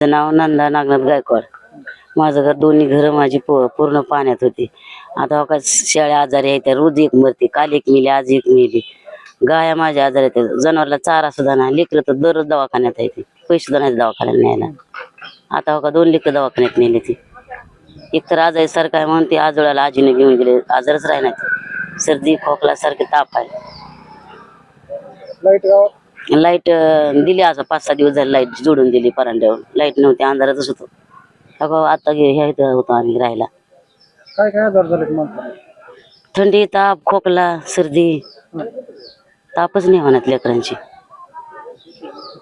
नाव नंदा नागनाथ गायकवाड. माझं घर दोन्ही घरं माझी पूर्ण पाण्यात होती. आता का शेळ्या आजारी आहेत, रोज एक मरते. काल एक मिली, आज एक मिली. गाया माझ्या आजारी आहेत, जनावरला चारा सुद्धा नाही. लेकरं तर दररोज दवाखान्यात आहे, ते पैसे सुद्धा नाही दवाखान्यात न्यायला. आता का 2 लेकरं दवाखान्यात नेले. ती एक तर आजारी सरकार म्हणते आजोळ्याला आजीने घेऊन गेले, आजारच राहणार. सर्दी खोकला सारखे ताप आहे. लाईट दिली, असं 5-6 दिवस झाले लाईट जोडून दिली. परांड्यावर लाईट नव्हती, अंधारातच होतो. आता ह्या इथं होतो आम्ही राहायला. काय काय आजार झाले तुम्हाला? थंडी, ताप, खोकला, सर्दी. तापच नाही म्हणत लेकरांची.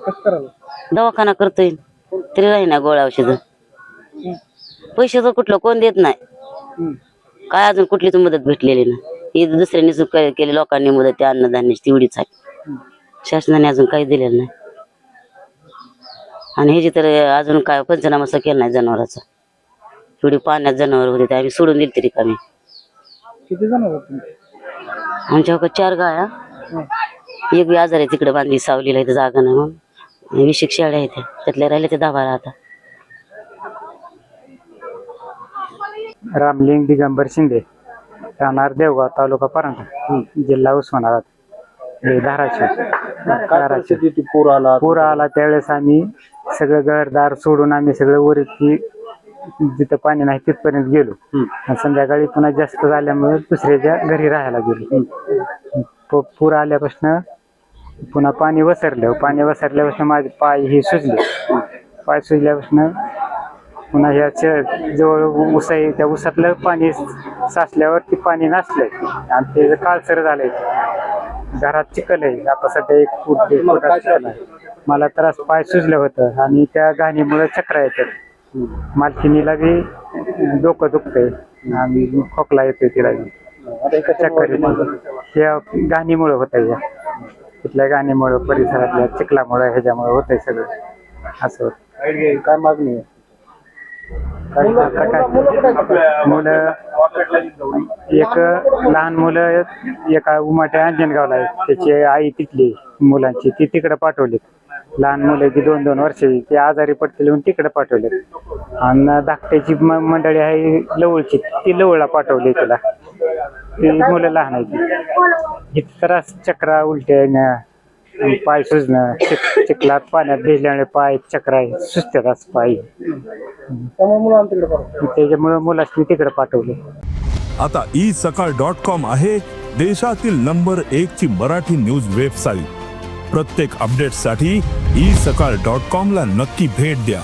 कसं करायला? दवाखाना करतोय तरी राहीना गोळ्या औषध. पैसे तर कुठलं कोण देत नाही. काय अजून कुठलीच मदत भेटलेली नाही. ही दुसऱ्यांनी केली लोकांनी मदत, त्या अन्नधान्याची तेवढीच आहे. शासनाने अजून काही दिलेलं नाही. आणि ह्याची तर अजून काय पंचनामा केला नाही जनावरांचा. थोडी पाण्यात जनावर होते, आम्ही सोडून दिली तरी कमी. किती जनावर तुमचे? आमच्या 4 गाया, एक बी आजार आहे तिकडे बांधली सावलीला, इथं जागा नाही म्हणून. 20 शेळ्या आहेत, त्यातल्या राहिले ते 10-12 आता. रामलिंग दिगंबर शिंदे, राहणार देवगाव, तालुका परांडा, जिल्हा उस्मानाबाद, धाराशिव. पूर आला त्यावेळेस आम्ही सगळं घरदार सोडून आम्ही सगळं वरती जिथं पाणी नाही तिथपर्यंत गेलो. संध्याकाळी पुन्हा जास्त झाल्यामुळे दुसऱ्याच्या घरी राहायला गेलो. पूर आल्यापासून पुन्हा पाणी वसरल्यापासून माझे पाय हे सुजले. पाय सुजल्यापासून पुन्हा ह्या जवळ ऊस आहे, त्या ऊसातलं पाणी साचल्यावर ते पाणी नसलंय आणि ते काळसर झालंय. घरात चिखल आहे, आता सध्या 1 फूट 1.5 फुटात चिखल आहे. मला त्रास, पाय सुजलं होतं आणि त्या घाणीमुळे चक्रा येतात. मालकिनीला बी डोकं दुखतंय आणि खोकला येतोय तिला बी, चक्कर येते. त्या घाणीमुळे होत आहे, तिथल्या घाणीमुळे, परिसरातल्या चिखलामुळे, ह्याच्यामुळे होत आहे सगळं असं होत. काय मागणी आहे? मुलं, एक लहान मुलं एका उमाट्या अंजनगावला आहे, त्याची आई तिथली मुलांची, ती तिकडे पाठवली. लहान मुलं की 2-2 वर्षाची, ती आजारी पडतील म्हणून तिकडे पाठवले. आणि धाकट्याची मंडळी आहे लवळची, ती लवळला पाठवली. तिला ती मुलं लहान आहे. त्रास, चक्रा, उलट्या, पाय सुजणं, चिखलात पाण्यात भिजल्यामुळे पाय चक्रा सुजतात पाय. त्याच्यामुळे मुलांनी तिकडे पाठवले. आता isakal.com आहे देशातील नंबर 1 ची मराठी न्यूज वेबसाईट. प्रत्येक अपडेटसाठी isakal.com ला नक्की भेट द्या.